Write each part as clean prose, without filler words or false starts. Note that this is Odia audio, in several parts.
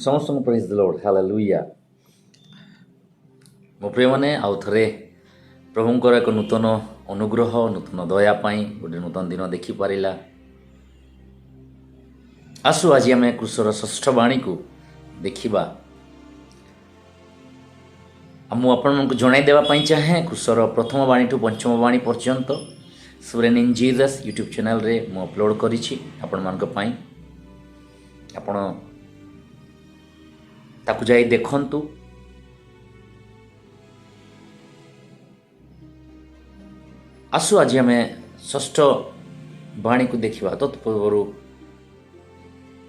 ସମସ୍ତଙ୍କୁ ପ୍ରେଜ୍ ଦ ଲର୍ଡ ହାଲେଲୁୟା। ମୋ ପ୍ରିୟମାନେ ଆଉ ଥରେ ପ୍ରଭୁଙ୍କର ଏକ ନୂତନ ଅନୁଗ୍ରହ ନୂତନ ଦୟା ପାଇଁ ଗୋଟେ ନୂତନ ଦିନ ଦେଖିପାରିଲା। ଆସୁ ଆଜି ଆମେ କୃଷର ଷଷ୍ଠ ବାଣୀକୁ ଦେଖିବା। ମୁଁ ଆପଣମାନଙ୍କୁ ଜଣାଇ ଦେବା ପାଇଁ ଚାହେଁ କୃଷର ପ୍ରଥମ ବାଣୀଠୁ ପଞ୍ଚମ ବାଣୀ ପର୍ଯ୍ୟନ୍ତ ସୁରେନ୍ ଇନ୍ ଜିଜସ୍ ୟୁଟ୍ୟୁବ୍ ଚ୍ୟାନେଲରେ ମୁଁ ଅପଲୋଡ଼ କରିଛି ଆପଣମାନଙ୍କ ପାଇଁ। ଆପଣ ତାକୁ ଯାଇ ଦେଖନ୍ତୁ। ଆସୁ ଆଜି ଆମେ ଷଷ୍ଠ ବାଣୀକୁ ଦେଖିବା। ତତ୍ପୂର୍ବରୁ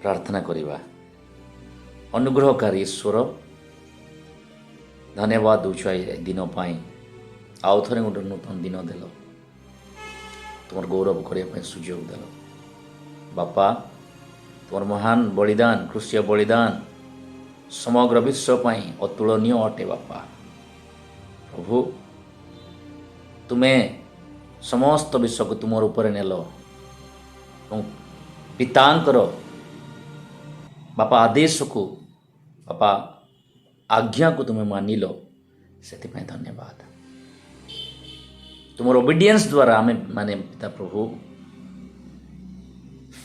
ପ୍ରାର୍ଥନା କରିବା। ଅନୁଗ୍ରହକାରୀ ଈଶ୍ୱର, ଧନ୍ୟବାଦ ଦେଉଛୁ ଏ ଦିନ ପାଇଁ। ଆଉ ଥରେ ଗୋଟେ ନୂତନ ଦିନ ଦେଲ, ତୁମର ଗୌରବ କରିବା ପାଇଁ ସୁଯୋଗ ଦେଲ। ବାପା, ତୁମର ମହାନ ବଳିଦାନ, କୃଷିୟ ବଳିଦାନ ସମଗ୍ର ବିଶ୍ୱ ପାଇଁ ଅତୁଳନୀୟ ଅଟେ। ବାପା ପ୍ରଭୁ, ତୁମେ ସମସ୍ତ ବିଶ୍ୱକୁ ତୁମର ଉପରେ ନେଲ ଏବଂ ପିତାଙ୍କର ବାପା ଆଦେଶକୁ, ବାପା ଆଜ୍ଞାକୁ ତୁମେ ମାନିଲ, ସେଥିପାଇଁ ଧନ୍ୟବାଦ। ତୁମର ଓବିଡିଏନ୍ସ ଦ୍ୱାରା ଆମେ ମାନେ ପିତା ପ୍ରଭୁ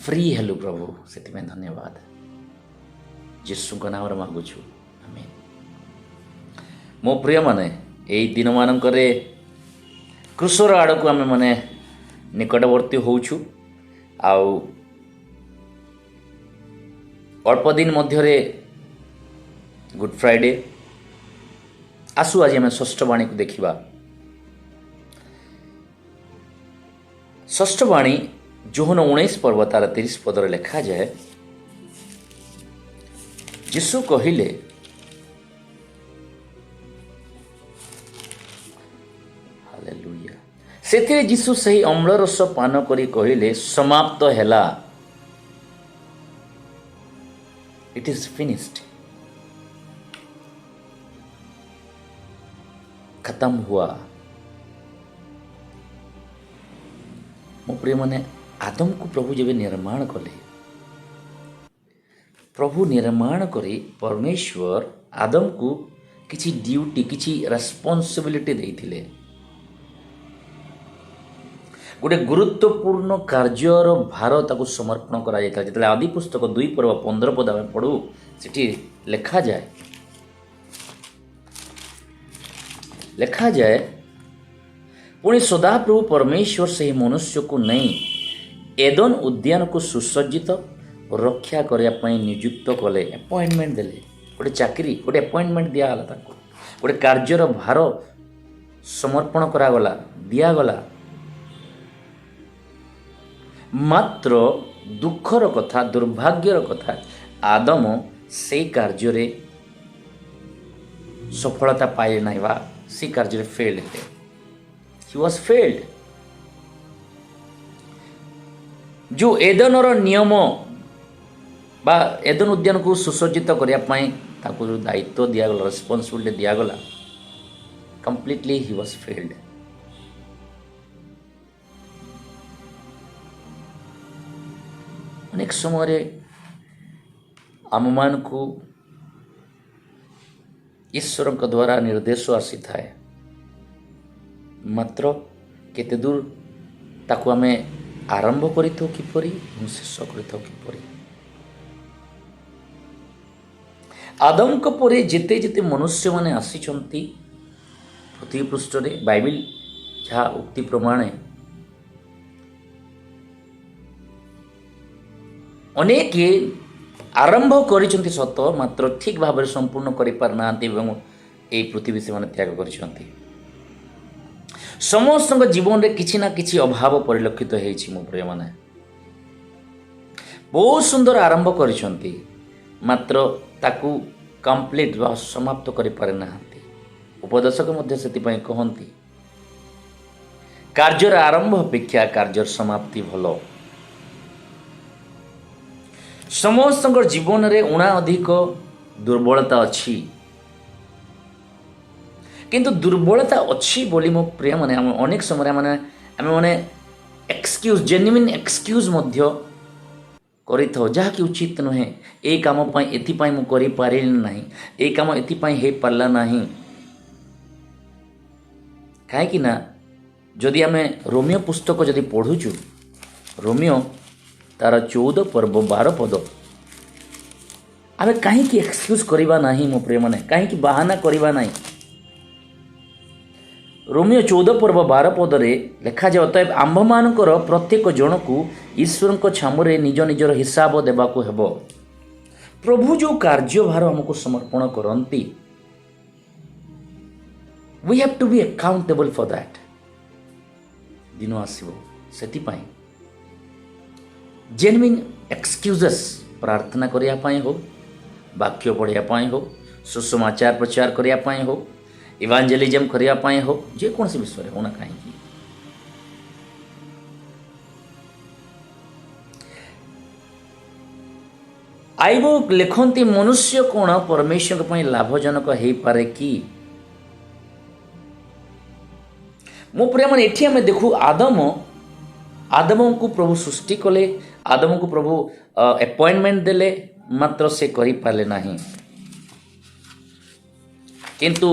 ଫ୍ରି ହେଲୁ ପ୍ରଭୁ, ସେଥିପାଇଁ ଧନ୍ୟବାଦ। ଯୀଶୁଙ୍କ ନାମରେ ମାଗୁଛୁ, ଆମେନ୍। ମୋ ପ୍ରିୟମାନେ, ଏଇ ଦିନମାନଙ୍କରେ କୃଷର ଆଡ଼କୁ ଆମେ ମାନେ ନିକଟବର୍ତ୍ତୀ ହେଉଛୁ। ଆଉ ଅଳ୍ପ ଦିନ ମଧ୍ୟରେ ଗୁଡ୍ ଫ୍ରାଇଡେ। ଆସୁ ଆଜି ଆମେ ଷଷ୍ଠ ବାଣୀକୁ ଦେଖିବା। ଷଷ୍ଠ ବାଣୀ ଯୋହନ 19 ପର୍ବ ତାର 30 ପଦରେ ଲେଖାଯାଏ, ଯୀଶୁ କହିଲେ, ହାଲେଲୁୟା। ସେଥିରେ ଯୀଶୁ ସେହି ଅମ୍ଳରସ ପାନ କରି କହିଲେ, ସମାପ୍ତ ହେଲା, ଇଟ୍ ଇଜ୍ ଫିନିଶ୍ଡ, ଖତମ ହୁଆ। ମୋ ପ୍ରିୟମାନେ, ଆଦମକୁ ପ୍ରଭୁ ଯେବେ ନିର୍ମାଣ କଲେ, ପ୍ରଭୁ ନିର୍ମାଣ କରି ପରମେଶ୍ୱର ଆଦମକୁ କିଛି ଡ୍ୟୁଟି, କିଛି ରେସ୍ପନ୍ସିବିଲିଟି ଦେଇଥିଲେ। ଗୋଟେ ଗୁରୁତ୍ୱପୂର୍ଣ୍ଣ କାର୍ଯ୍ୟର ଭାର ତାକୁ ସମର୍ପଣ କରାଯାଇଥିଲା। ଯେତେବେଳେ ଆଦି ପୁସ୍ତକ 2 ପର୍ବ 15 ପଦ ଆମେ ପଢ଼ୁ, ସେଠି ଲେଖାଯାଏ, ପୁଣି ସଦାପ୍ରଭୁ ପରମେଶ୍ୱର ସେହି ମନୁଷ୍ୟକୁ ନେଇ ଏଦନ ଉଦ୍ୟାନକୁ ସୁସଜ୍ଜିତ ରକ୍ଷା କରିବା ପାଇଁ ନିଯୁକ୍ତ କଲେ, ଆପଏଣ୍ଟମେଣ୍ଟ ଦେଲେ। ଗୋଟେ ଚାକିରି, ଗୋଟେ ଆପଏଣ୍ଟମେଣ୍ଟ ଦିଆଗଲା ତାଙ୍କୁ, ଗୋଟେ କାର୍ଯ୍ୟର ଭାର ସମର୍ପଣ କରାଗଲା, ଦିଆଗଲା। ମାତ୍ର ଦୁଃଖର କଥା, ଦୁର୍ଭାଗ୍ୟର କଥା, ଆଦମ ସେଇ କାର୍ଯ୍ୟରେ ସଫଳତା ପାଇଲେ ନାହିଁ ବା ସେଇ କାର୍ଯ୍ୟରେ ଫେଲ୍ଡ ହେଲେ। He was failed। ଯେଉଁ ଏଦନର ନିୟମ ବା ଏଦନ ଉଦ୍ୟାନକୁ ସୁସଜ୍ଜିତ କରିବା ପାଇଁ ତାକୁ ଯେଉଁ ଦାୟିତ୍ୱ ଦିଆଗଲା, ରେସ୍ପନ୍ସିବିଲିଟି ଦିଆଗଲା, କମ୍ପ୍ଲିଟଲି ହି ୱାଜ୍ ଫେଲ୍ଡ। ଅନେକ ସମୟରେ ଆମମାନଙ୍କୁ ଈଶ୍ୱରଙ୍କ ଦ୍ୱାରା ନିର୍ଦ୍ଦେଶ ଆସିଥାଏ, ମାତ୍ର କେତେ ଦୂର ତାକୁ ଆମେ ଆରମ୍ଭ କରିଥାଉ କିପରି ଏବଂ ଶେଷ କରିଥାଉ କିପରି। ଆଦମଙ୍କ ପରେ ଯେତେ ଯେତେ ମନୁଷ୍ୟମାନେ ଆସିଛନ୍ତି ପୃଥିବୀ ପୃଷ୍ଠରେ, ବାଇବେଲ ଯାହା ଉକ୍ତି ପ୍ରମାଣେ ଅନେକ ଆରମ୍ଭ କରିଛନ୍ତି ସତ, ମାତ୍ର ଠିକ୍ ଭାବରେ ସମ୍ପୂର୍ଣ୍ଣ କରିପାରିନାହାନ୍ତି ଏବଂ ଏହି ପୃଥିବୀ ସେମାନେ ତ୍ୟାଗ କରିଛନ୍ତି। ସମସ୍ତଙ୍କ ଜୀବନରେ କିଛି ନା କିଛି ଅଭାବ ପରିଲକ୍ଷିତ ହେଇଛି। ମୋ ପ୍ରିୟମାନେ, ବହୁତ ସୁନ୍ଦର ଆରମ୍ଭ କରିଛନ୍ତି, ମାତ୍ର ତାକୁ କମ୍ପ୍ଲିଟ୍ ବା ସମାପ୍ତ କରିପାରିନାହାନ୍ତି। ଉପଦେଶକ ମଧ୍ୟ ସେଥିପାଇଁ କହନ୍ତି, କାର୍ଯ୍ୟର ଆରମ୍ଭ ଅପେକ୍ଷା କାର୍ଯ୍ୟର ସମାପ୍ତି ଭଲ। ସମସ୍ତଙ୍କର ଜୀବନରେ ଉଣା ଅଧିକ ଦୁର୍ବଳତା ଅଛି, କିନ୍ତୁ ଦୁର୍ବଳତା ଅଛି ବୋଲି ମୋ ପ୍ରିୟମାନେ ଆମେ ଅନେକ ସମୟରେ ଆମେ ଏକ୍ସକ୍ୟୁଜ୍, ଜେନ୍ୟୁଇନ୍ ଏକ୍ସକ୍ୟୁଜ୍ ମଧ୍ୟ କରିଥାଉ ଯାହାକି ଉଚିତ ନୁହେଁ। ଏଇ କାମ ପାଇଁ ଏଥିପାଇଁ ମୁଁ କରିପାରିଲି ନାହିଁ, ଏଇ କାମ ଏଥିପାଇଁ ହେଇପାରିଲା ନାହିଁ। କାହିଁକି ନା ଯଦି ଆମେ ରୋମିଓ ପୁସ୍ତକ ଯଦି ପଢ଼ୁଛୁ, ରୋମିଓ ତାର 14 ପର୍ବ 12 ପଦ, ଆମେ କାହିଁକି ଏକ୍ସକ୍ୟୁଜ୍ କରିବା ନାହିଁ ମୋ ପ୍ରିୟମାନେ, କାହିଁକି ବାହାନା କରିବା ନାହିଁ? ରୋମିଓ 14 ପର୍ବ 12 ପଦରେ ଲେଖାଯାଏ, ଅତଏବ ଆମ୍ଭମାନଙ୍କର ପ୍ରତ୍ୟେକ ଜଣକୁ ଈଶ୍ୱରଙ୍କ ଛାମୁରେ ନିଜ ନିଜର ହିସାବ ଦେବାକୁ ହେବ। ପ୍ରଭୁ ଯେଉଁ କାର୍ଯ୍ୟଭାର ଆମକୁ ସମର୍ପଣ କରନ୍ତି, we have to be accountable for that। ଦିନ ଆସିବ, ସେଥିପାଇଁ ଜେନୁଇନ୍ ଏକ୍ସକ୍ୟୁଜେସ୍ ପ୍ରାର୍ଥନା କରିବା ପାଇଁ ହଉ, ବାକ୍ୟ ପଢ଼ିବା ପାଇଁ ହଉ, ସୁସମାଚାର ପ୍ରଚାର କରିବା ପାଇଁ ହଉ, ଇଭାଞ୍ଜେଲିଜମ୍ କରିବା ପାଇଁ ହଉ, ଯେକୌଣସି ବିଷୟରେ ହଉ ନା କାହିଁକି, ଆଇବ ଲେଖନ୍ତି, ମନୁଷ୍ୟ କ'ଣ ପରମେଶ୍ୱରଙ୍କ ପାଇଁ ଲାଭଜନକ ହେଇପାରେ କି? ମୋ ପ୍ରିୟମାନେ, ଏଠି ଆମେ ଦେଖୁ ଆଦମଙ୍କୁ ପ୍ରଭୁ ସୃଷ୍ଟି କଲେ, ଆଦମଙ୍କୁ ପ୍ରଭୁ ଆପଏଣ୍ଟମେଣ୍ଟ ଦେଲେ, ମାତ୍ର ସେ କରିପାରିଲେ ନାହିଁ। କିନ୍ତୁ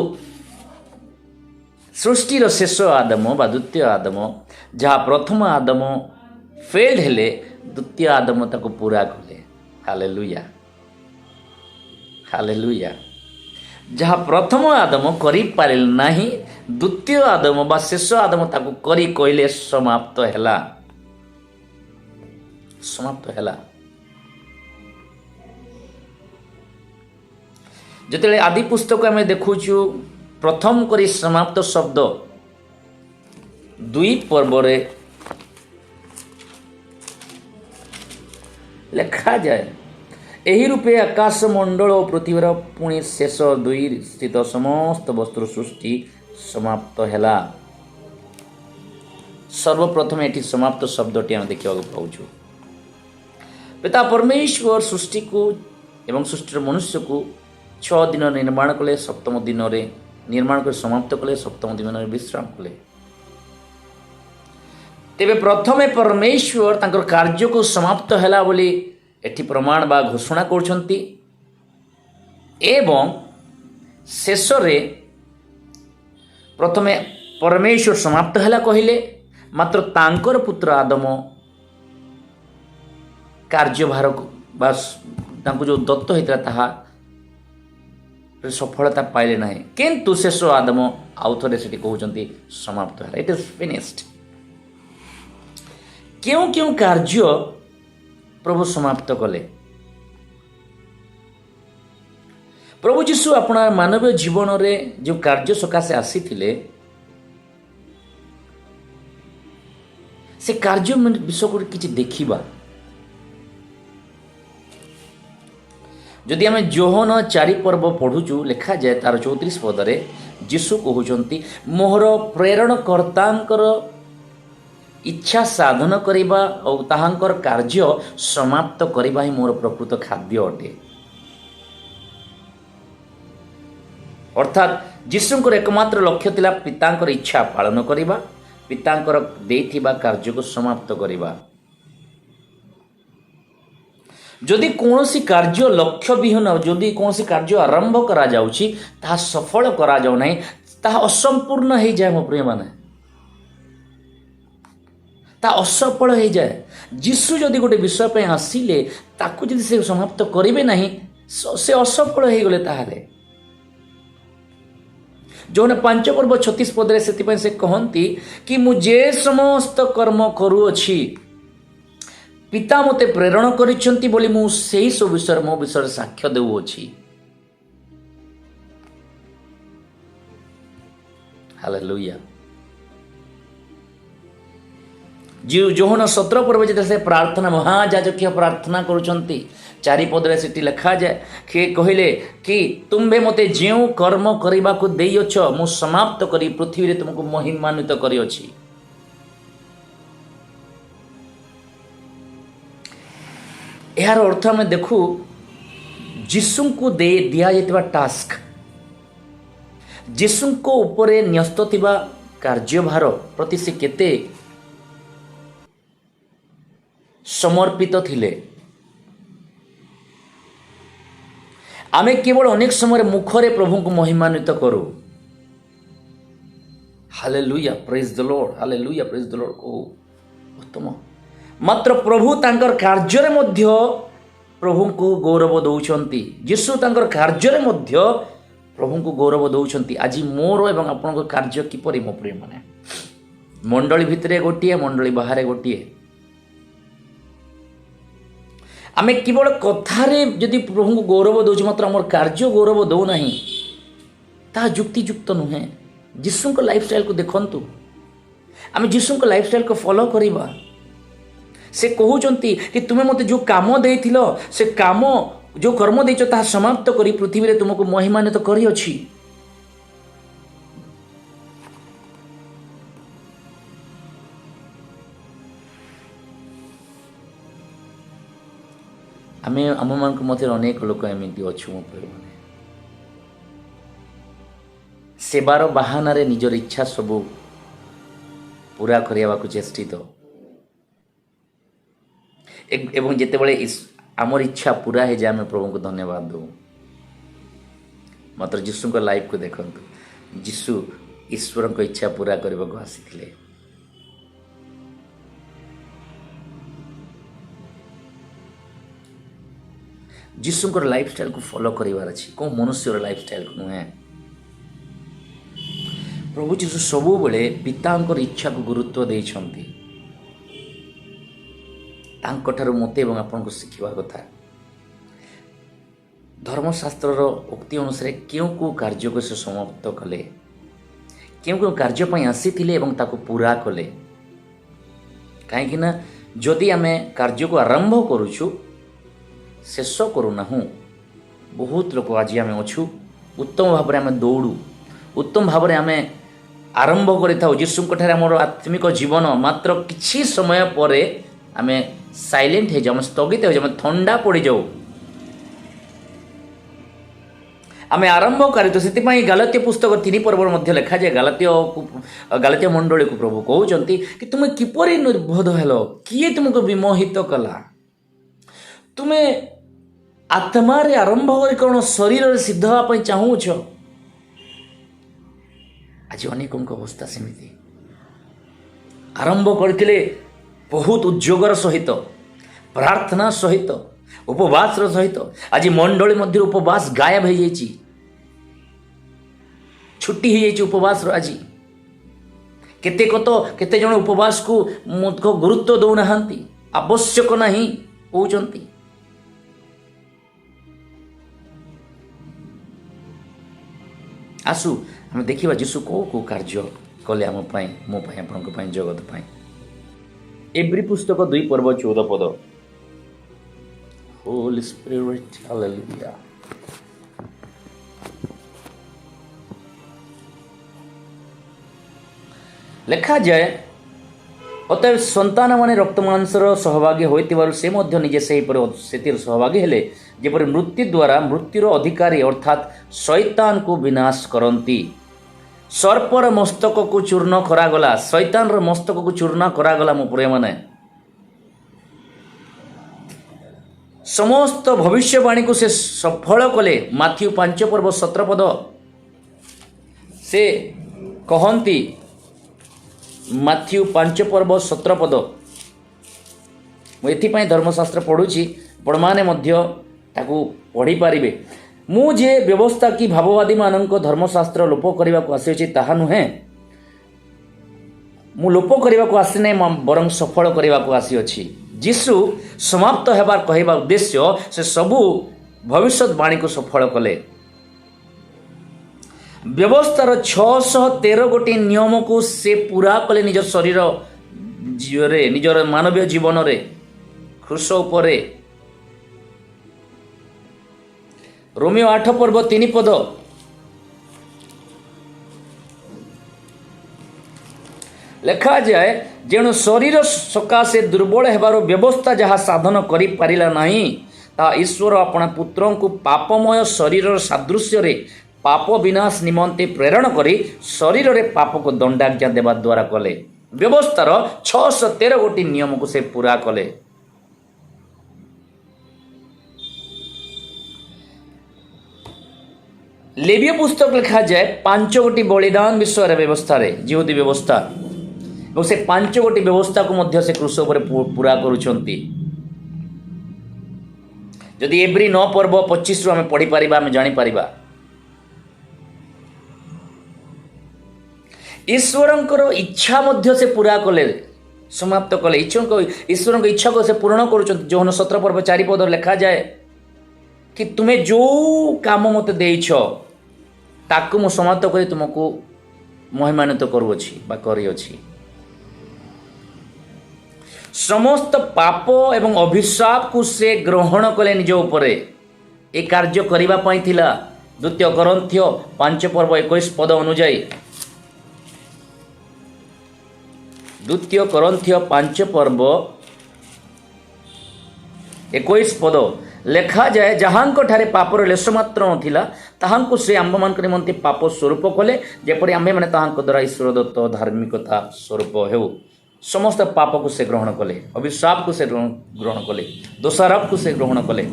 ସୃଷ୍ଟିର ଶେଷ ଆଦମ ବା ଦ୍ୱିତୀୟ ଆଦମ, ଯାହା ପ୍ରଥମ ଆଦମ ଫେଲ୍ଡ ହେଲେ, ଦ୍ୱିତୀୟ ଆଦମ ତାକୁ ପୁରା କଲେ। Hallelujah, hallelujah. ଯାହା ପ୍ରଥମ ଆଦମ କରିପାରିଲେ ନାହିଁ, ଦ୍ୱିତୀୟ ଆଦମ ବା ଶେଷ ଆଦମ ତାକୁ କରି କହିଲେ ସମାପ୍ତ ହେଲା, ସମାପ୍ତ ହେଲା। ଯେତେବେଳେ ଆଦି ପୁସ୍ତକ ଆମେ ଦେଖୁଛୁ, ପ୍ରଥମ କରି ସମାପ୍ତ ଶବ୍ଦ 2 ପର୍ବରେ ଲେଖାଯାଏ, ଏହି ରୂପେ ଆକାଶ ମଣ୍ଡଳ ଓ ପୃଥିବୀର ପୁଣି ଶେଷ 2 ସ୍ଥିତ ସମସ୍ତ ବସ୍ତୁର ସୃଷ୍ଟି ସମାପ୍ତ ହେଲା। ସର୍ବପ୍ରଥମେ ଏଠି ସମାପ୍ତ ଶବ୍ଦଟି ଆମେ ଦେଖିବାକୁ ପାଉଛୁ। ପିତା ପରମେଶ୍ୱର ସୃଷ୍ଟିକୁ ଏବଂ ସୃଷ୍ଟିର ମନୁଷ୍ୟକୁ 6 ଦିନ ନିର୍ମାଣ କଲେ, ସପ୍ତମ ଦିନରେ ନିର୍ମାଣ କରି ସମାପ୍ତ କଲେ, ସପ୍ତମ ଦିନରେ ବିଶ୍ରାମ କଲେ। ତେବେ ପ୍ରଥମେ ପରମେଶ୍ୱର ତାଙ୍କର କାର୍ଯ୍ୟକୁ ସମାପ୍ତ ହେଲା ବୋଲି ଏଠି ପ୍ରମାଣ ବା ଘୋଷଣା କରୁଛନ୍ତି, ଏବଂ ଶେଷରେ ପ୍ରଥମେ ପରମେଶ୍ୱର ସମାପ୍ତ ହେଲା କହିଲେ, ମାତ୍ର ତାଙ୍କର ପୁତ୍ର ଆଦମ କାର୍ଯ୍ୟଭାରକୁ ବା ତାଙ୍କୁ ଯେଉଁ ଦତ୍ତ ହୋଇଥିଲା ତାହା ସଫଳତା ପାଇଲେ ନାହିଁ। କିନ୍ତୁ ଶେଷ ଆଦମ ଆଉ ଥରେ ସେଠି କହୁଛନ୍ତି ସମାପ୍ତ ହେଲା, ଇଟ୍ ଇଜ୍ ଫିନିଶ୍ଡ। କେଉଁ କେଉଁ କାର୍ଯ୍ୟ ପ୍ରଭୁ ସମାପ୍ତ କଲେ? ପ୍ରଭୁ ଯୀଶୁ ଆପଣ ମାନବୀୟ ଜୀବନରେ ଯେଉଁ କାର୍ଯ୍ୟ ସକାଶେ ଆସିଥିଲେ, ସେ କାର୍ଯ୍ୟ ବିଷୟକୁ କିଛି ଦେଖିବା। ଯଦି ଆମେ ଯୋହନ 4 ପର୍ବ ପଢ଼ୁଛୁ, ଲେଖାଯାଏ ତାର 34 ପଦରେ ଯୀଶୁ କହୁଛନ୍ତି, ମୋର ପ୍ରେରଣକର୍ତ୍ତାଙ୍କର ଇଚ୍ଛା ସାଧନ କରିବା ଓ ତାହାଙ୍କର କାର୍ଯ୍ୟ ସମାପ୍ତ କରିବା ହିଁ ମୋର ପ୍ରକୃତ ଖାଦ୍ୟ ଅଟେ। ଅର୍ଥାତ୍ ଯୀଶୁଙ୍କର ଏକମାତ୍ର ଲକ୍ଷ୍ୟ ଥିଲା ପିତାଙ୍କର ଇଚ୍ଛା ପାଳନ କରିବା, ପିତାଙ୍କର ଦେଇଥିବା କାର୍ଯ୍ୟକୁ ସମାପ୍ତ କରିବା। ଯଦି କୌଣସି କାର୍ଯ୍ୟ ଲକ୍ଷ୍ୟ ବିହୀନ, ଯଦି କୌଣସି କାର୍ଯ୍ୟ ଆରମ୍ଭ କରାଯାଉଛି ତାହା ସଫଳ କରାଯାଉ ନାହିଁ, ତାହା ଅସମ୍ପୂର୍ଣ୍ଣ ହେଇଯାଏ ମୋ ପ୍ରିୟମାନେ, ତାହା ଅସଫଳ ହେଇଯାଏ। ଯୀଶୁ ଯଦି ଗୋଟେ ବିଷୟ ପାଇଁ ଆସିଲେ, ତାକୁ ଯଦି ସେ ସମାପ୍ତ କରିବେ ନାହିଁ, ସେ ଅସଫଳ ହେଇଗଲେ। ତାହେଲେ ଯୋଉମାନେ 5 ପର୍ବ 36 ପଦରେ ସେଥିପାଇଁ ସେ କହନ୍ତି କି ମୁଁ ଯେ ସମସ୍ତ କର୍ମ କରୁଅଛି ପିତା ମୋତେ ପ୍ରେରଣ କରିଛନ୍ତି ବୋଲି ମୁଁ ସେହି ସବୁ ବିଷୟରେ ମୋ ବିଷୟରେ ସାକ୍ଷ୍ୟ ଦେଉଅଛି। ହାଲେଲୁୟା। ଯୋହନ 17 ପର୍ବରେ ଯେତେବେଳେ ସେ ପ୍ରାର୍ଥନା ମହାଯାଜକୀୟ ପ୍ରାର୍ଥନା କରୁଛନ୍ତି, 4 ପଦରେ ସେଠି ଲେଖାଯାଏ, ସେ କହିଲେ କି ତୁମ୍ଭେ ମୋତେ ଯେଉଁ କର୍ମ କରିବାକୁ ଦେଇଅଛ ମୁଁ ସମାପ୍ତ କରି ପୃଥିବୀରେ ତୁମକୁ ମହିମାନ୍ୱିତ କରିଅଛି। ଏହାର ଅର୍ଥ ଆମେ ଦେଖୁ, ଯୀଶୁଙ୍କୁ ଦିଆଯାଇଥିବା ଟାସ୍କ, ଯୀଶୁଙ୍କ ଉପରେ ନ୍ୟସ୍ତ ଥିବା କାର୍ଯ୍ୟଭାର ପ୍ରତି ସେ କେତେ ସମର୍ପିତ ଥିଲେ। आमे केवल अनेक समय मुखरे प्रभु को महिमान्वित करू। Hallelujah, praise the Lord, hallelujah, praise the Lord को उत्तम। मात्र प्रभु तांकर कार्य मध्य प्रभु को गौरव दौरान। यीशु तांकर कार्य मध्य प्रभु को गौरव दौरान। आज मोर एवं आपण कार्य किपरि मो प्रिय माने, मंडली भितरे गोटे, मंडली बाहर गोटे। आमे केवल कथारे जदि प्रभु को गौरव दौच मात्र आम कार्य गौरव दौना ता युक्तियुक्त नुहे। यीशु को लाइफस्टाइल को देखंतु, आमे यीशु को लाइफस्टाइल को फॉलो करिबा। से कहउचंती कि तुमे मते जो काम देइथिलो से काम जो कर्म देइछ ता समाप्त करी पृथ्वी रे तुमको महिमान्वित करी अछि। आमे आम मान मध्य अनेक लोक एमती अच्छु मो मैंने सेवार बाहाना रे निजर इच्छा सबू पूरा करने को चेष्टित एवं जिते बड़े आमर इच्छा पूरा है जाए आम प्रभु को धन्यवाद दो। मात्र यीशु को लाइफ को देखु, यीशु ईश्वर को इच्छा पूरा करने को आसी। यीशु को लाइफस्टाइल को फॉलो करिवार अछि, को मनुष्य लाइफस्टाइल को नुहे। प्रभु यीशु सबु बेले पितांकर इच्छा को गुरुत्व देइछंती। तांको ठारू मते एवं आपन को शिखिबा कथा। धर्मशास्त्र उक्ति अनुसार क्यों को कार्य को से समाप्त कले, क्यों कार्य पई आसीथिले एवं ताको पूरा कले। काहेकि ना जदि आमे कार्य को आरंभ करूछु शेष करूना, बहुत लोक आज आम अच्छु उत्तम भाव में आम दौड़ू, उत्तम भाव में आम आरंभ कर यीशु आमर आत्मिक जीवन मात्र किछि समय पर आम साइलेंट हो जाऊ, स्थगित हो जाऊ, थंडा पड़ जाऊ। आम आरंभ कर तो से गालात्य पुस्तक 3 पर्व मध्य लिखा जाए। गालात्य मंडली को प्रभु कहते कि तुम किपरि निर्बोध हेलो, किए तुमको विमोहित कला। तुम्हें आत्मा रे आरंभ कर कौन शरीर रे सिद्ध होगा चाहूच। आज अनेक अवस्था सेमिति आरंभ करथिले बहुत उद्योगर सहित, प्रार्थना सहित, उपवास सहित। आज मंडली मध्य उपवास गायब हो जाइए, छुट्टी हो जाइए उपवास। आज केते जन उपवास को गुरुत्व दौना, आवश्यक नहीं कहते। आसु हम देखिबा यीशु को कार्य कले आम मो आपण जगत पाई। एब्री पुस्तक 2 पर्व 14 पद। Holi spirit, hallelujah. लिखा जाए, अतएव संतान माने रक्त मांसर सहभागी होइतिबारु से मध्य निजे सेतिर सहभागी हेले, जेपरि मृत्यु द्वारा मृत्युर अधिकारी अर्थात शैतान को विनाश करती। सर्पर मस्तक को चूर्ण करागला, शैतान रो मस्तक को चूर्ण करागला। मो प्रिय माने समस्त भविष्यवाणी को से सफल कले। माथ्यू 5 पर्व 17 पद से कहती, माथ्यू 5 पर्व 17 पद। मुझे धर्मशास्त्र पढ़ुची, आपण माने मध्य ताकू पढ़ी पारिबे। मुझे व्यवस्था की भाववादी मानक धर्मशास्त्र लोप करने को आसी ताहा नुहे। मु लोप करने को आसी नहीं, बरं सफल करने को आसी अछि। यीशु समाप्त हेबार कहवा उद्देश्य से सबू भविष्यवाणी को सफल कले। व्यवस्थार 613 गोटी नियम को से पूरा कले निज शरीर जीवरे, निजर मानवीय जीवन रे, क्रूस उपरे। रोमियो 8 पर्व 3 पद। लिखा जाए, जेणु शरीर सकाशे दुर्बल हेबार व्यवस्था जहाँ साधन करि पारिला नहीं, ता ईश्वर अपना पुत्र को पापमय शरीर सादृश्य रे पाप विनाश निमंते प्रेरण करी शरीर रे पाप को दंडाज्ञा देवा द्वारा कले। व्यवस्थार 613 गोटी नियम को से पूरा कले। ଲେବୀୟ ପୁସ୍ତକ ଲେଖାଯାଏ 5 ଗୋଟି ବଳିଦାନ ବିଷୟରେ ବ୍ୟବସ୍ଥାରେ ଜିହୁଦୀ ବ୍ୟବସ୍ଥା ଏବଂ ସେ 5 ଗୋଟି ବ୍ୟବସ୍ଥାକୁ ମଧ୍ୟ ସେ କ୍ରୁଶ ଉପରେ ପୁରା କରୁଛନ୍ତି। ଯଦି ଏବ୍ରି 9 ପର୍ବ 25ରୁ ଆମେ ପଢ଼ିପାରିବା ଆମେ ଜାଣିପାରିବା ଈଶ୍ୱରଙ୍କର ଇଚ୍ଛା ମଧ୍ୟ ସେ ପୁରା କଲେ, ସମାପ୍ତ କଲେ। ଈଶ୍ୱରଙ୍କ ଇଚ୍ଛାକୁ ସେ ପୂରଣ କରୁଛନ୍ତି। ଯୋହନ 17 ପର୍ବ 4 ପଦରେ ଲେଖାଯାଏ କି ତୁମେ ଯେଉଁ କାମ ମୋତେ ଦେଇଛ ତାକୁ ମୁଁ ସମାପ୍ତ କରି ତୁମକୁ ମହିମାନ୍ୱିତ କରୁଅଛି ବା କରିଅଛି। ସମସ୍ତ ପାପ ଏବଂ ଅଭିଶାପକୁ ସେ ଗ୍ରହଣ କଲେ ନିଜ ଉପରେ। ଏ କାର୍ଯ୍ୟ କରିବା ପାଇଁ ଥିଲା। 2 କରନ୍ଥୀୟ 5 ପର୍ବ 21 ପଦ ଅନୁଯାୟୀ 2 କରନ୍ଥୀୟ 5 ପର୍ବ 21 ପଦ ଲେଖାଯାଏ, ଯାହାଙ୍କଠାରେ ପାପର ଲେଶ ମାତ୍ର ନଥିଲା ତାହାଙ୍କୁ ସେ ଆମ୍ଭମାନଙ୍କ ନିମନ୍ତେ ପାପ ସ୍ୱରୂପ କଲେ, ଯେପରି ଆମ୍ଭେମାନେ ତାହାଙ୍କ ଦ୍ୱାରା ଈଶ୍ୱର ଦତ୍ତ ଧାର୍ମିକତା ସ୍ୱରୂପ ହେଉ। ସମସ୍ତ ପାପକୁ ସେ ଗ୍ରହଣ କଲେ, ଅଭିଶାପକୁ ସେ ଗ୍ରହଣ କଲେ, ଦୋଷାରୋପକୁ ସେ ଗ୍ରହଣ କଲେ।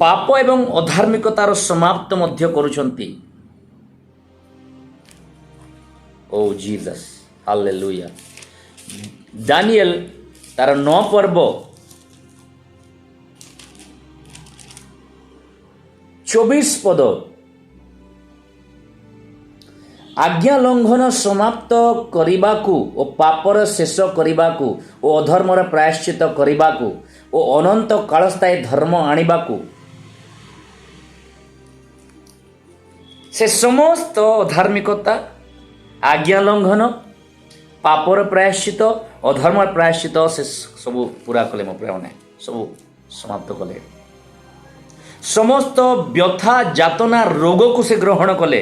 ପାପ ଏବଂ ଅଧାର୍ମିକତାର ସମାପ୍ତ ମଧ୍ୟ କରୁଛନ୍ତି। ଓ ଜିସସ୍, ହାଲେଲୁୟା। ଦାନିଏଲ ତାର 9 ପର୍ବ 24 ପଦ ଆଜ୍ଞା ଲଙ୍ଘନ ସମାପ୍ତ କରିବାକୁ ଓ ପାପର ଶେଷ କରିବାକୁ ଓ ଅଧର୍ମର ପ୍ରାୟଶ୍ଚିତ କରିବାକୁ ଓ ଅନନ୍ତ କାଳସ୍ଥାୟୀ ଧର୍ମ ଆଣିବାକୁ ସେ ସମସ୍ତ ଅଧାର୍ମିକତା, ଆଜ୍ଞା ଲଙ୍ଘନ, ପାପର ପ୍ରାୟଶ୍ଚିତ, ଅଧର୍ମର ପ୍ରାୟଶ୍ଚିତ ସେ ସବୁ ପୁରା କଲେ। ମୋ ପ୍ରିୟମାନେ ସବୁ ସମାପ୍ତ କଲେ। ସମସ୍ତ ବ୍ୟଥା ଯାତନା ରୋଗକୁ ସେ ଗ୍ରହଣ କଲେ।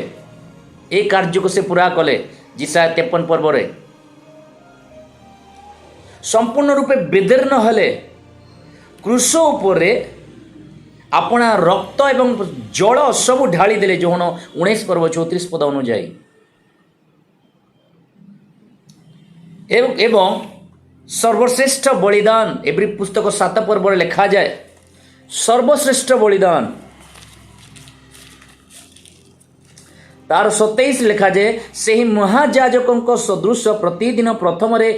এই କାର୍ଯ୍ୟକୁ ସେ ପୁରା କଲେ। ଯିଶାୟା 53 ପର୍ବରେ ସମ୍ପୂର୍ଣ୍ଣ ରୂପେ ବିଦୀର୍ଣ୍ଣ ହେଲେ। କ୍ରୁଶ ଉପରେ ଆପଣା ରକ୍ତ ଏବଂ ଜଳ ସବୁ ଢାଳି ଦେଲେ। ଯୋହନ 19 ପର୍ବ 34 ପଦ ଅନୁଯାୟୀ ଏବଂ ସର୍ବଶ୍ରେଷ୍ଠ ବଳିଦାନ ଏବ୍ରି ପୁସ୍ତକ 7 ପର୍ବରେ ଲେଖାଯାଏ, ସର୍ବଶ୍ରେଷ୍ଠ ବଳିଦାନ ତାର 27 ଲେଖାଯାଏ, ସେହି ମହାଯାଜକଙ୍କ ସଦୃଶ ପ୍ରତିଦିନ ପ୍ରଥମରେ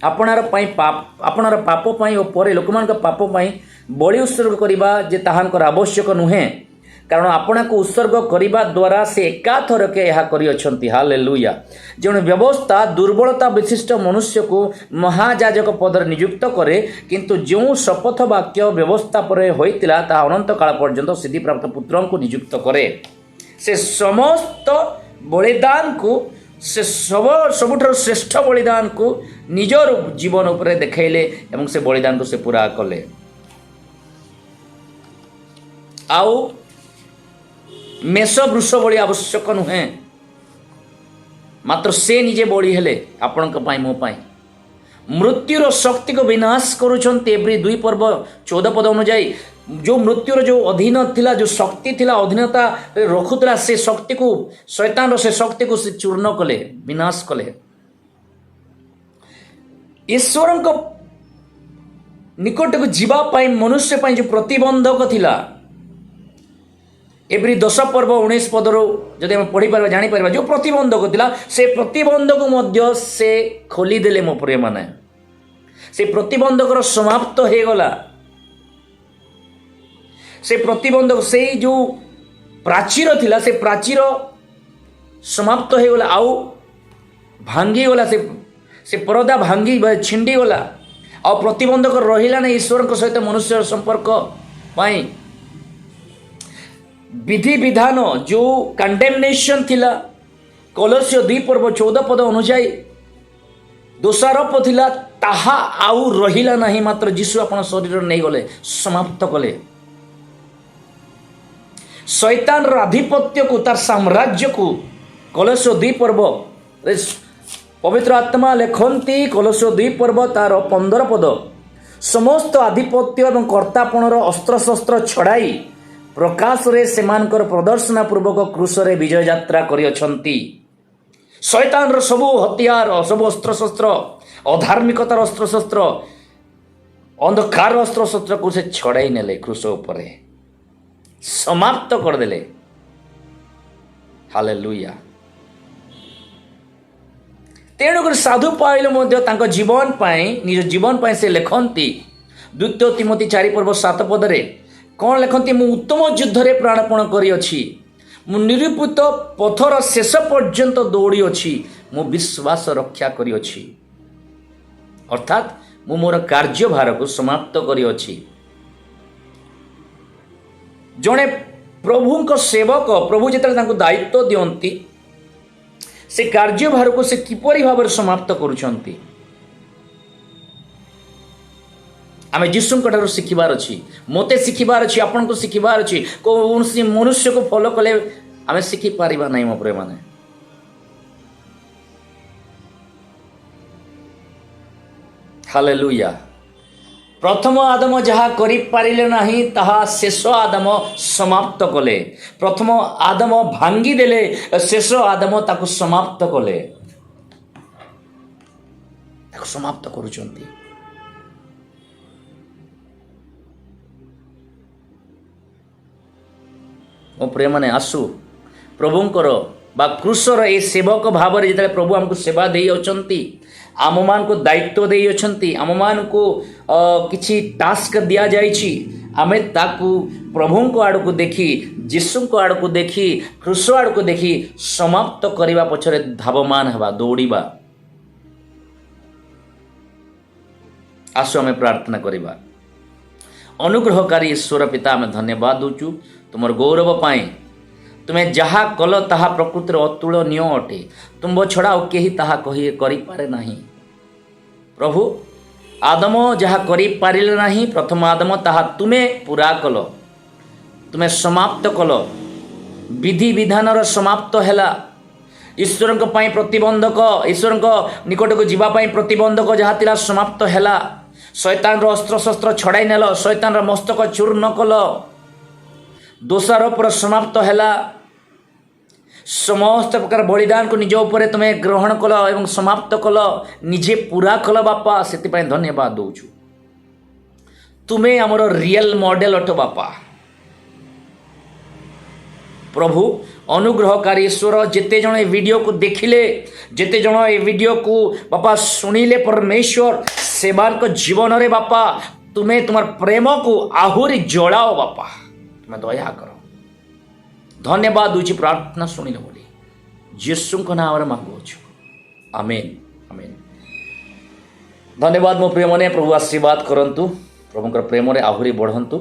ଆପଣାର ପାପ ପାଇଁ ଓ ପରେ ଲୋକମାନଙ୍କ ପାପ ପାଇଁ ବଳି ଉତ୍ସର୍ଗ କରିବା ଯେ ତାହାଙ୍କର ଆବଶ୍ୟକ ନୁହେଁ, କାରଣ ଆପଣାକୁ ଉତ୍ସର୍ଗ କରିବା ଦ୍ୱାରା ସେ ଏକାଥରକେ ଏହା କରିଅଛନ୍ତି। ହାଲେଲୁୟା। ଯେଉଁ ବ୍ୟବସ୍ଥା ଦୁର୍ବଳତା ବିଶିଷ୍ଟ ମନୁଷ୍ୟକୁ ମହାଯାଜକ ପଦରେ ନିଯୁକ୍ତ କରେ, କିନ୍ତୁ ଯେଉଁ ଶପଥ ବାକ୍ୟ ବ୍ୟବସ୍ଥା ପରେ ହୋଇଥିଲା ତାହା ଅନନ୍ତ କାଳ ପର୍ଯ୍ୟନ୍ତ ସିଦ୍ଧିପ୍ରାପ୍ତ ପୁତ୍ରଙ୍କୁ ନିଯୁକ୍ତ କରେ। ସେ ସମସ୍ତ ବଳିଦାନକୁ, ସେ ସବୁଠାରୁ ଶ୍ରେଷ୍ଠ ବଳିଦାନକୁ ନିଜର ଜୀବନ ଉପରେ ଦେଖାଇଲେ ଏବଂ ସେ ବଳିଦାନକୁ ସେ ପୁରା କଲେ। ଆଉ ମେଷ ବୃଷ ବଳି ଆବଶ୍ୟକ ନୁହେଁ, ମାତ୍ର ସେ ନିଜେ ବଳି ହେଲେ ଆପଣଙ୍କ ପାଇଁ, ମୋ ପାଇଁ। ମୃତ୍ୟୁର ଶକ୍ତିକୁ ବିନାଶ କରୁଛନ୍ତି। ଏବ୍ରି 2 ପର୍ବ 14 ପଦ ଅନୁଯାୟୀ ଯେଉଁ ମୃତ୍ୟୁର ଯେଉଁ ଅଧୀନ ଥିଲା, ଯେଉଁ ଶକ୍ତି ଥିଲା, ଅଧୀନତା ରଖୁଥିଲା, ସେ ଶକ୍ତିକୁ, ଶୈତାନର ସେ ଶକ୍ତିକୁ ସେ ଚୂର୍ଣ୍ଣ କଲେ, ବିନାଶ କଲେ। ଈଶ୍ୱରଙ୍କ ନିକଟକୁ ଯିବା ପାଇଁ ମନୁଷ୍ୟ ପାଇଁ ଯେଉଁ ପ୍ରତିବନ୍ଧକ ଥିଲା, ଏବ୍ରି 10 ପର୍ବ 19 ପଦରୁ ଯଦି ଆମେ ପଢ଼ିପାରିବା ଜାଣିପାରିବା, ଯେଉଁ ପ୍ରତିବନ୍ଧକ ଥିଲା ସେ ପ୍ରତିବନ୍ଧକ ମଧ୍ୟ ସେ ଖୋଲିଦେଲେ। ମୋ ପ୍ରିୟମାନେ, ସେ ପ୍ରତିବନ୍ଧକର ସମାପ୍ତ ହେଇଗଲା। ସେ ପ୍ରତିବନ୍ଧକ, ସେଇ ଯେଉଁ ପ୍ରାଚୀର ଥିଲା, ସେ ପ୍ରାଚୀର ସମାପ୍ତ ହେଇଗଲା, ଆଉ ଭାଙ୍ଗିଗଲା। ସେ ପରଦା ଭାଙ୍ଗି ଛିଣ୍ଡିଗଲା। ଆଉ ପ୍ରତିବନ୍ଧକ ରହିଲା ନାହିଁ ଈଶ୍ୱରଙ୍କ ସହିତ ମନୁଷ୍ୟର ସମ୍ପର୍କ ପାଇଁ। ବିଧିବିଧାନ ଯେଉଁ କଣ୍ଡେମନେସନ୍ ଥିଲା, କଲୋସ୍ୟ 2 ପର୍ବ 14 ପଦ ଅନୁଯାୟୀ ଦୋଷାରୋପ ଥିଲା, ତାହା ଆଉ ରହିଲା ନାହିଁ। ମାତ୍ର ଯୀଶୁ ଆପଣ ଶରୀର ନେଇଗଲେ, ସମାପ୍ତ କଲେ। ଶୈତାନର ଆଧିପତ୍ୟକୁ, ତାର ସାମ୍ରାଜ୍ୟକୁ କଲୋସ୍ୟ 2 ପର୍ବ ପବିତ୍ର ଆତ୍ମା ଲେଖନ୍ତି, କଲୋସ୍ୟ 2 ପର୍ବ ତାର 15 ପଦ, ସମସ୍ତ ଆଧିପତ୍ୟ ଏବଂ କର୍ତ୍ତାପଣର ଅସ୍ତ୍ରଶସ୍ତ୍ର ଛଡ଼ାଇ ପ୍ରକାଶରେ ସେମାନଙ୍କର ପ୍ରଦର୍ଶନ ପୂର୍ବକ କ୍ରୁଶରେ ବିଜୟ ଯାତ୍ରା କରିଅଛନ୍ତି। ଶୈତାନର ସବୁ ହତିଆର, ସବୁ ଅସ୍ତ୍ରଶସ୍ତ୍ର, ଅଧାର୍ମିକତାର ଅସ୍ତ୍ରଶସ୍ତ୍ର, ଅନ୍ଧକାର ଅସ୍ତ୍ରଶସ୍ତ୍ରକୁ ସେ ଛଡ଼ାଇ ନେଲେ କ୍ରୁଶ ଉପରେ। समाप्त करदेले। हालेलुया। तेणुकर साधु पाइल जीवन पाई निज जीवन पाई से लिखती द्वितीय तिमोथी 4:7 कौन लिखती मु उत्तम युद्ध रे प्राणपण करिअछि मु निरूपित पथर शेष पर्यंत दौड़ी अछि मु विश्वास रक्षा करिअछि अर्थात मु मोर कार्यभार को समाप्त करिअछि। जड़े प्रभु सेवक प्रभु जिते दायित्व दियंती से कार्यभार को से किपरि भाव समाप्त करुछंती आमे जीशुंक ठारू शिखिबार अछि मोते शिखिबार अछि आपन को शिखिबार अछि कौनसी मनुष्य को फॉलो कले आमे शिखि पारिबा नै। मो प्रिय माने हालेलुया। प्रथम आदम जहा करि पारिले नाही ताहा शेष आदम समाप्त कले। प्रथम आदम भांगी देले शेष आदम ताकु समाप्त कले ताकु समाप्त करूचंती। मो प्रिय माने आसु प्रभुंकर बा क्रूसर ए सेवक भाव रे जिते प्रभु हमको सेवा देई अछंती आम मान को दायित्व देई अछंती आम मान को किछि टास्क दिया जाइछि आमे ताकू प्रभु को आड़ को देखी जीशु को आड़ को देखी क्रूस आड़ को देखी समाप्त करने पछरे धावमान हवा दौड़ीबा। आसु आमे प्रार्थना करिबा। अनुग्रहकारी ईश्वर पिता आमे धन्यवाद दूचु तुमर गौरव पाए तुम्हें जहा कल ताहा प्रकृतिर अतुलनीय अटे तुम छड़ा केही ताहा कही करि पारे नाही। प्रभु आदम जहा करि पारिले नाही प्रथम आदम ताहा तुम्हें पूरा कल तुम्हें समाप्त कल विधि विधानर समाप्त हैला। ईश्वर प्रतिबंधक ईश्वर निकट को जीवाई प्रतिबंधक जहाँ तिला समाप्त हैला। शैतान अस्त्र शस्त्र छड़ाई नेल शैतान मस्तक चूर्ण कल दोषारोप समाप्त हैला। समस्त प्रकार बलिदान को निज उपरे तुम्हें ग्रहण कल एवं समाप्त कल निजे पूरा कल बापा से धन्यवाद दौचु। तुम्हें आमर रियल मॉडल अट बापा प्रभु अनुग्रहकारी ईश्वर जेते जन वीडियो को देखिले जेते जन ए वीडियो को बापा सुनिले परमेश्वर सेवान को जीवन रे बापा तुम्हें तुम प्रेम को आहुरी जलाओ बापा तुम्हें दया करो। धन्यवाद दूची प्रार्थना शुणिल बोली यीशु नाम मांगुछु आमेन आमेन। धन्यवाद मो प्रिय मने प्रभु आशीर्वाद करंतु प्रभुंकर प्रेम रे आहुरी बढ़ंतु।